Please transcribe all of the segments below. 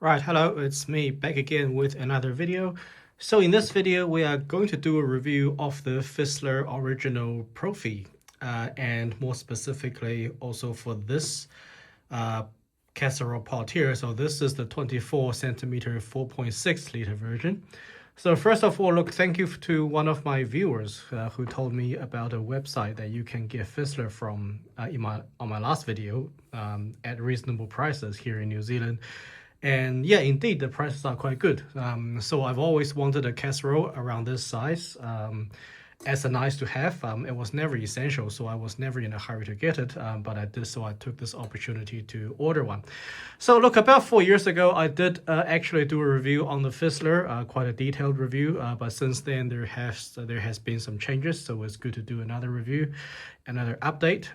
Right, hello, it's me back again with another video. So in this video, we are going to do a review of the Fissler Original Profi, and more specifically also for this casserole pot here. So this is the 24 centimeter 4.6 liter version. So first of all, look, thank you to one of my viewers who told me about a website that you can get Fissler from on my last video at reasonable prices here in New Zealand. And yeah, indeed, the prices are quite good. So I've always wanted a casserole around this size as a nice to have. It was never essential, so I was never in a hurry to get it, but I did, so I took this opportunity to order one. So look, about 4 years ago, I did actually do a review on the Fissler, quite a detailed review, but since then there has been some changes, so it's good to do another review, another update.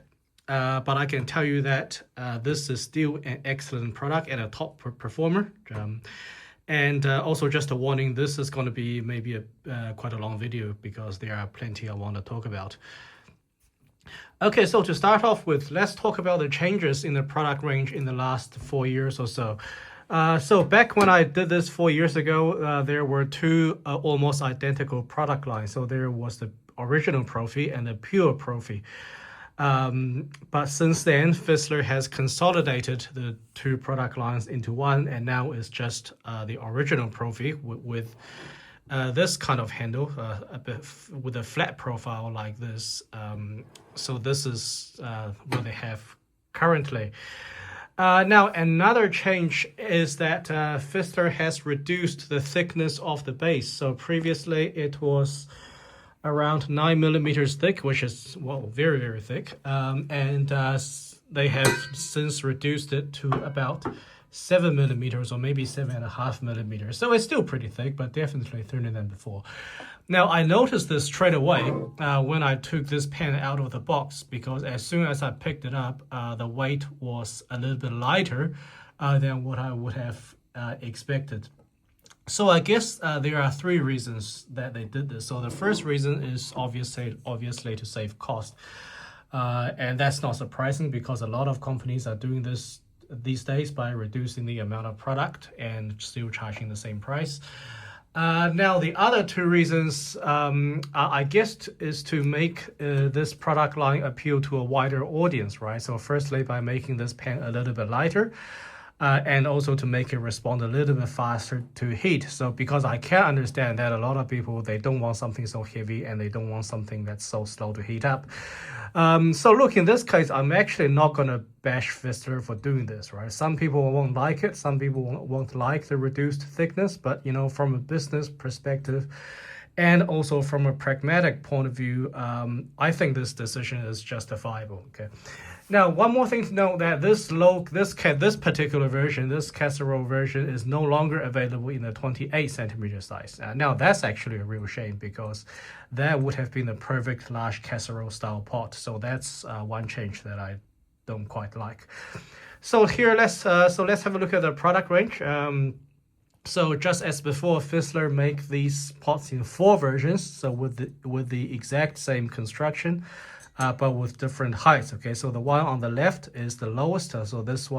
But I can tell you that this is still an excellent product and a top performer. And also just a warning, this is going to be maybe quite a long video because there are plenty I want to talk about. Okay, so to start off with, let's talk about the changes in the product range in the last 4 years or so. So back when I did this 4 years ago, there were two almost identical product lines. So there was the Original Profi and the Pure Profi. But since then, Fissler has consolidated the two product lines into one, and now it's just the Original Profi with this kind of handle, a bit with a flat profile like this. So this is what they have currently. Now, another change is that Fissler has reduced the thickness of the base. So previously it was around 9 millimeters thick, which is, well, very, very thick. And they have since reduced it to about 7 millimeters or maybe 7.5 millimeters. So it's still pretty thick, but definitely thinner than before. Now, I noticed this straight away when I took this pen out of the box, because as soon as I picked it up, the weight was a little bit lighter than what I would have expected. So I guess there are three reasons that they did this. So the first reason is obviously to save cost. And that's not surprising because a lot of companies are doing this these days by reducing the amount of product and still charging the same price. Now, the other two reasons, I guess, is to make this product line appeal to a wider audience, right? So firstly, by making this pen a little bit lighter, and also to make it respond a little bit faster to heat. So because I can understand that a lot of people, they don't want something so heavy and they don't want something that's so slow to heat up. So look, in this case, I'm actually not going to bash Fissler for doing this, right? Some people won't like it. Some people won't like the reduced thickness, but you know, from a business perspective, and also from a pragmatic point of view, I think this decision is justifiable. Okay. Now, one more thing to note that this particular version, this casserole version, is no longer available in the 28 centimeter size. Now, that's actually a real shame because that would have been the perfect large casserole style pot. So that's one change that I don't quite like. So here, let's have a look at the product range. So just as before, Fissler make these pots in 4 versions, so with the exact same construction, but with different heights. Okay, so the one on the left is the lowest. So this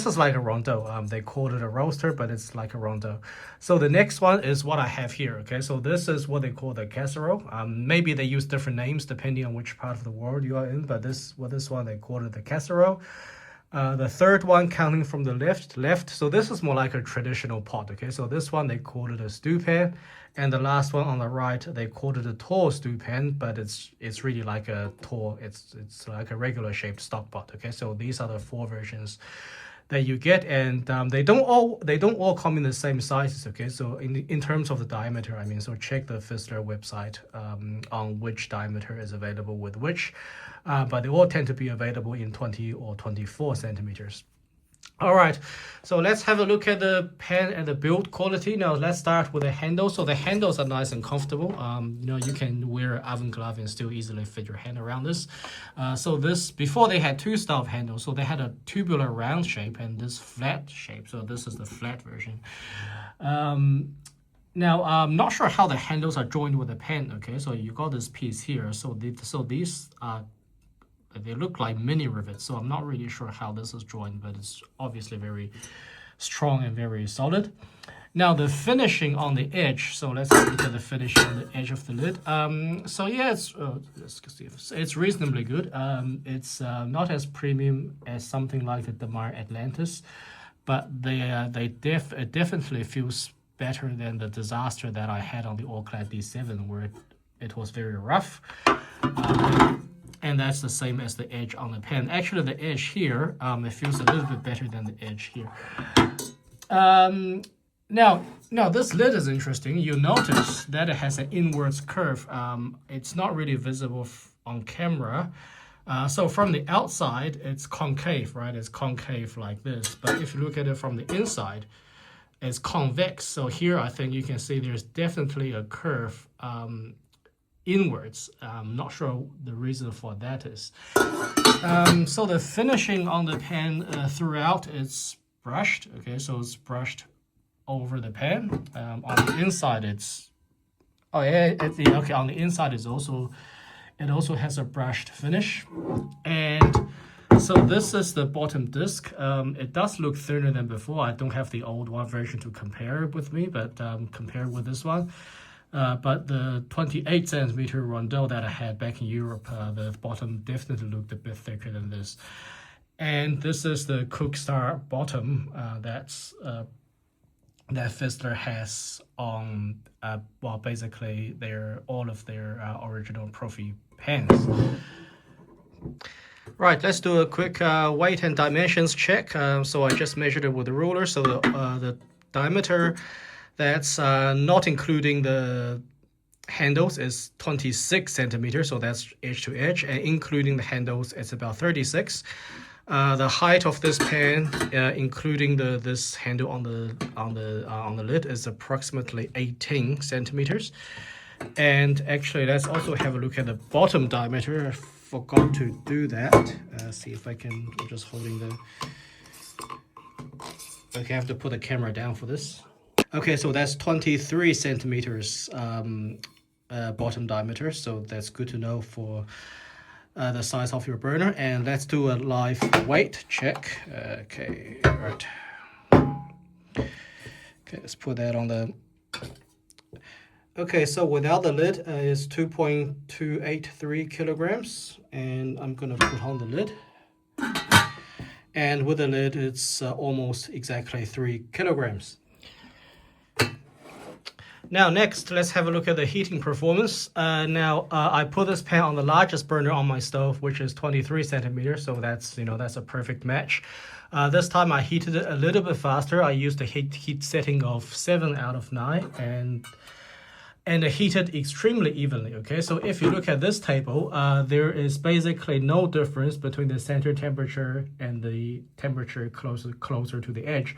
is like a rondeau. They call it a roaster, but it's like a rondeau. So the next one is what I have here. Okay, so this is what they call the casserole. Maybe they use different names depending on which part of the world you are in, but this one they call it the casserole. The third one, counting from the left. So this is more like a traditional pot. Okay, so this one they call it a stew pan, and the last one on the right they called it a tall stew pan, but it's really like a tall. It's like a regular shaped stock pot. Okay, so these are the 4 versions that you get, and they don't all come in the same sizes. Okay, so in terms of the diameter, I mean, so check the Fissler website on which diameter is available with which, but they all tend to be available in 20 or 24 centimeters. All right, so let's have a look at the pen and the build quality. Now let's start with the handle. So the handles are nice and comfortable. You know, you can wear an oven glove and still easily fit your hand around this. So this, before they had 2 style handles, so they had a tubular round shape and this flat shape. So this is the flat version. Now, I'm not sure how the handles are joined with the pen. Okay, so you got this piece here. So these are they look like mini rivets, so I'm not really sure how this is joined, but it's obviously very strong and very solid. Now the finishing on the edge. So let's look at the finish on the edge of the lid. So yeah, it's reasonably good. It's not as premium as something like the Damar Atlantis, but it definitely feels better than the disaster that I had on the All-Clad D7, where it was very rough. And that's the same as the edge on the pen. Actually, the edge here, it feels a little bit better than the edge here. Now this lid is interesting. You notice that it has an inwards curve. It's not really visible on camera. So from the outside, it's concave, right? It's concave like this. But if you look at it from the inside, it's convex. So here, I think you can see there's definitely a curve inwards. I'm not sure the reason for that is. So the finishing on the pen throughout is brushed. Okay, so it's brushed over the pen. On the inside, okay. On the inside it also has a brushed finish, and so this is the bottom disc. It does look thinner than before. I don't have the old one version to compare with me, but compare with this one. But the 28 centimeter Rondeau that I had back in Europe, the bottom definitely looked a bit thicker than this. And this is the Cookstar bottom that Fissler has on, well, basically all of their original Profi pens. Right, let's do a quick weight and dimensions check. So I just measured it with a ruler. So the diameter, that's not including the handles, is 26 centimeters. So that's edge to edge, and including the handles, it's about 36. The height of this pen, including this handle on the lid, is approximately 18 centimeters. And actually, let's also have a look at the bottom diameter. I forgot to do that. See if I can. I'm just holding the. Okay, I have to put the camera down for this. Okay, so that's 23 centimeters bottom diameter. So that's good to know for the size of your burner. And let's do a live weight check. Okay, right. Okay, let's put that on the. Okay, so without the lid is 2.283 kilograms, and I'm gonna put on the lid. And with the lid, it's almost exactly 3 kilograms. Now next, let's have a look at the heating performance. I put this pan on the largest burner on my stove, which is 23 centimeters, so that's a perfect match. This time I heated it a little bit faster. I used a heat setting of 7 out of 9, and it heated extremely evenly. Okay, so if you look at this table, there is basically no difference between the center temperature and the temperature closer to the edge.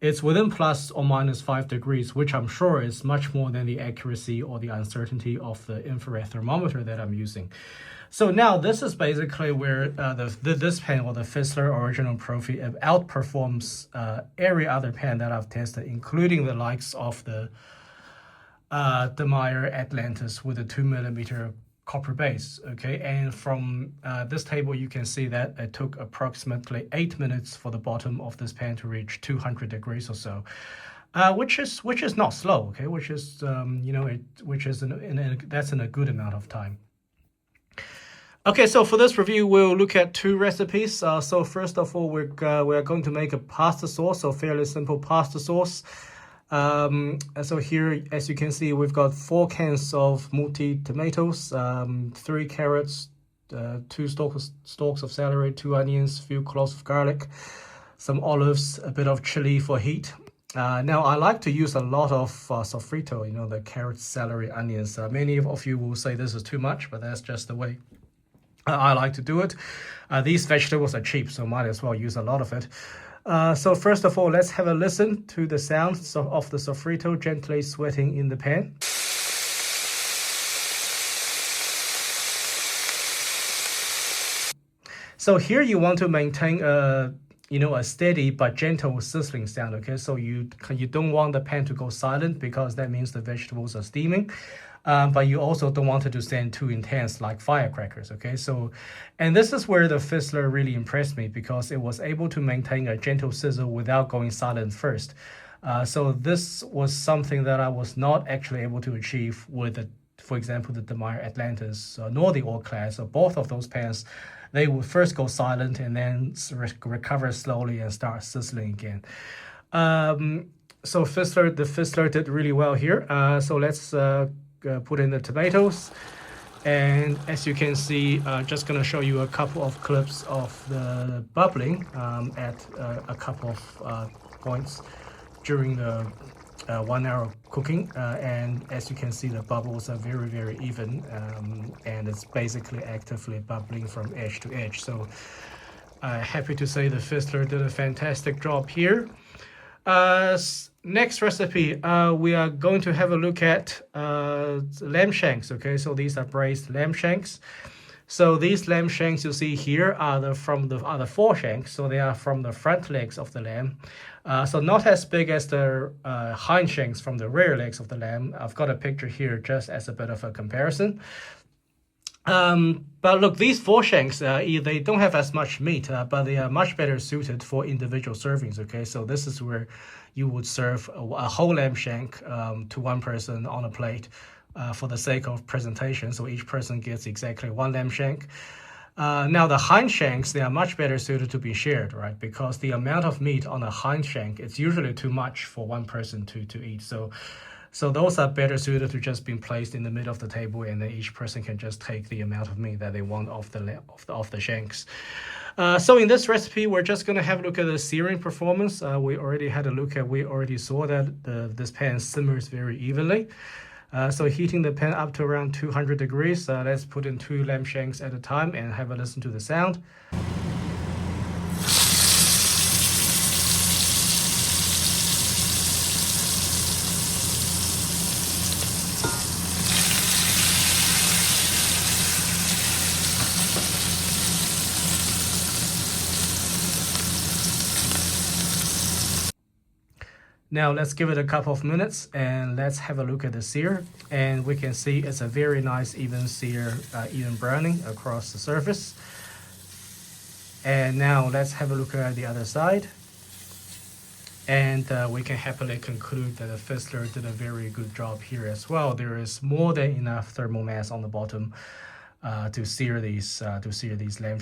It's within plus or minus 5 degrees, which I'm sure is much more than the accuracy or the uncertainty of the infrared thermometer that I'm using. So now this is basically where this pen, or the Fissler Original Profi, outperforms every other pen that I've tested, including the likes of the Damar Atlantis with a 2mm copper base. Okay, and from this table you can see that it took approximately 8 minutes for the bottom of this pan to reach 200 degrees or so, which is not slow. Okay, which is that's in a good amount of time. Okay, so for this review we'll look at 2 recipes. So first of all, we're going to make a pasta sauce, so fairly simple pasta sauce. So here, as you can see, we've got 4 cans of multi tomatoes, 3 carrots, 2 stalks of celery, 2 onions, a few cloves of garlic, some olives, a bit of chili for heat. Now I like to use a lot of sofrito, the carrots, celery, onions. Many of you will say this is too much, but that's just the way I like to do it. These vegetables are cheap, so might as well use a lot of it. So first of all, let's have a listen to the sounds of the sofrito gently sweating in the pan. So here you want to maintain a steady but gentle sizzling sound. Okay, so you don't want the pan to go silent, because that means the vegetables are steaming. but you also don't want it to stand too intense like firecrackers, okay? So, and this is where the Fissler really impressed me because it was able to maintain a gentle sizzle without going silent first. So this was something that I was not actually able to achieve with, for example, the Meyer Atlantis nor the All Class. So both of those pans, they would first go silent and then recover slowly and start sizzling again. So the Fissler did really well here. So let's put in the tomatoes. And as you can see, just gonna show you a couple of clips of the bubbling at a couple of points during the 1 hour cooking. And as you can see, the bubbles are very, very even, and it's basically actively bubbling from edge to edge. So happy to say the Fissler did a fantastic job here. Next recipe, we are going to have a look at lamb shanks. Okay, so these are braised lamb shanks. So these lamb shanks you see here are the fore shanks. So they are from the front legs of the lamb. So not as big as the hind shanks from the rear legs of the lamb. I've got a picture here just as a bit of a comparison. But look, these fore shanks, they don't have as much meat, but they are much better suited for individual servings, okay? So this is where you would serve a whole lamb shank to one person on a plate for the sake of presentation. So each person gets exactly one lamb shank. Now the hind shanks, they are much better suited to be shared, right? Because the amount of meat on a hind shank, it's usually too much for one person to eat. So those are better suited to just being placed in the middle of the table, and then each person can just take the amount of meat that they want off the shanks. So in this recipe, we're just going to have a look at the searing performance. We already saw that this pan simmers very evenly. So heating the pan up to around 200 degrees. Let's put in 2 lamb shanks at a time and have a listen to the sound. Now let's give it a couple of minutes and let's have a look at the sear. And we can see it's a very nice even sear, even browning across the surface. And now let's have a look at the other side. And we can happily conclude that the Fissler did a very good job here as well. There is more than enough thermal mass on the bottom to sear these lamb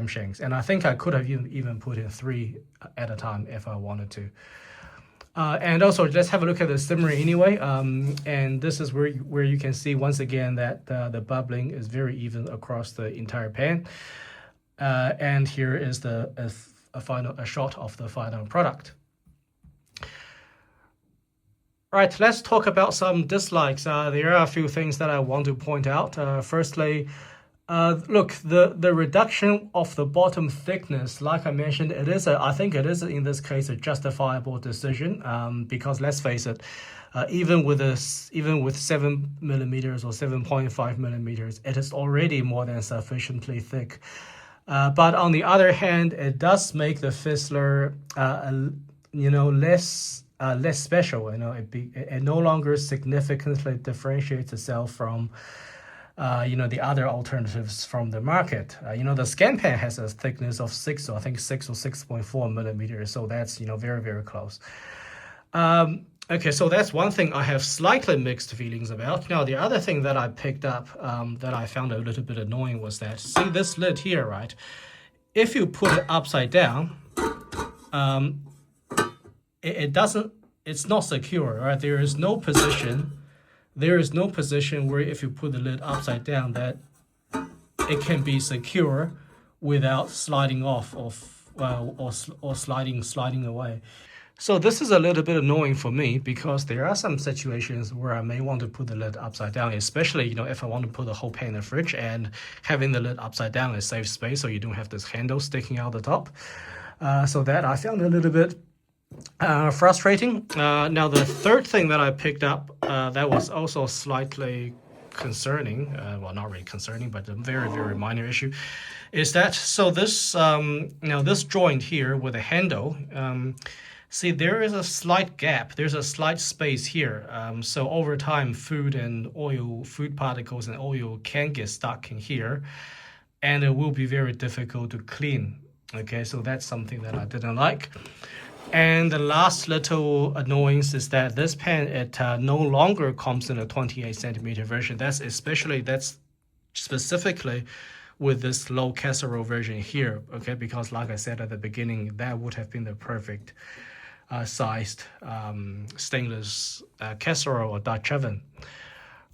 shanks. And I think I could have even put in 3 at a time if I wanted to. And also, let's have a look at the simmering anyway. And this is where you can see once again that the bubbling is very even across the entire pan. And here is a shot of the final product. Right, let's talk about some dislikes. There are a few things that I want to point out. Firstly, look, the reduction of the bottom thickness, like I mentioned, I think it is in this case a justifiable decision, because let's face it, even with 7 millimeters or 7.5 millimeters, it is already more than sufficiently thick. But on the other hand, it does make the Fissler, less special. It no longer significantly differentiates itself from the other alternatives from the market. The scan pan has a thickness of 6 or 6.4 millimeters, so that's very, very close. Okay, so that's one thing I have slightly mixed feelings about. Now, the other thing that I picked up that I found a little bit annoying was that, see this lid here, right? If you put it upside down, it's not secure, right? There is no position where if you put the lid upside down that it can be secure without sliding off or sliding away. So this is a little bit annoying for me because there are some situations where I may want to put the lid upside down, especially if I want to put the whole pan in the fridge, and having the lid upside down is safe space, so you don't have this handle sticking out the top. So that I found a little bit frustrating. Now the third thing that I picked up that was also slightly concerning, well, not really concerning, but a very, very minor issue, is that this this joint here with a handle, See, there is a slight gap. There's a slight space here. So over time, food particles and oil can get stuck in here, and it will be very difficult to clean. Okay, so that's something that I didn't like. And the last little annoyance is that this pen, it no longer comes in a 28 centimeter version. That's specifically with this low casserole version here, okay? Because like I said at the beginning, that would have been the perfect sized stainless casserole or Dutch oven.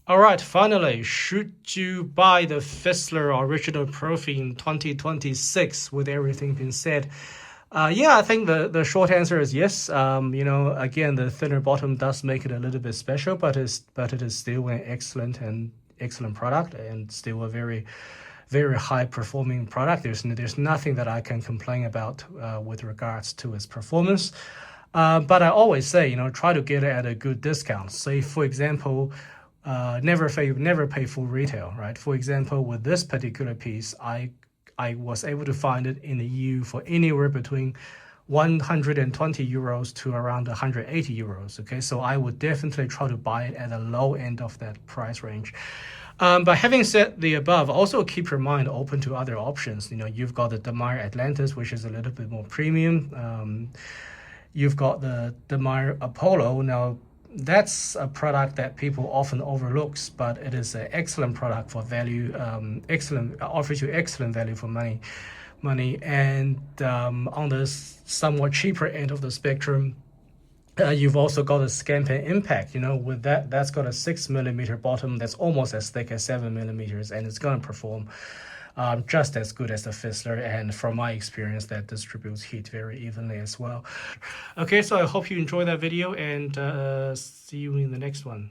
All right, finally, should you buy the Fissler Original Profi in 2026 with everything being said? Yeah, I think the short answer is yes. You know, again, the thinner bottom does make it a little bit special, but it is still an excellent product and still a very high performing product. There's nothing that I can complain about with regards to its performance. But I always say, you know, try to get it at a good discount. Say, for example, never pay full retail, right? For example, with this particular piece, I was able to find it in the EU for anywhere between 120 euros to around 180 euros. Okay, so I would definitely try to buy it at the low end of that price range. But having said the above, also keep your mind open to other options. You know, you've got the Demire Atlantis, which is a little bit more premium. You've got the Demire Apollo. Now, that's a product that people often overlooks, but it is an excellent product for value. Offers you excellent value for money. And on the somewhat cheaper end of the spectrum, you've also got a Scampen Impact. You know, with that's got a 6mm bottom that's almost as thick as 7mm, and it's going to perform just as good as the Fissler, and from my experience, that distributes heat very evenly as well. Okay, so I hope you enjoyed that video, and see you in the next one.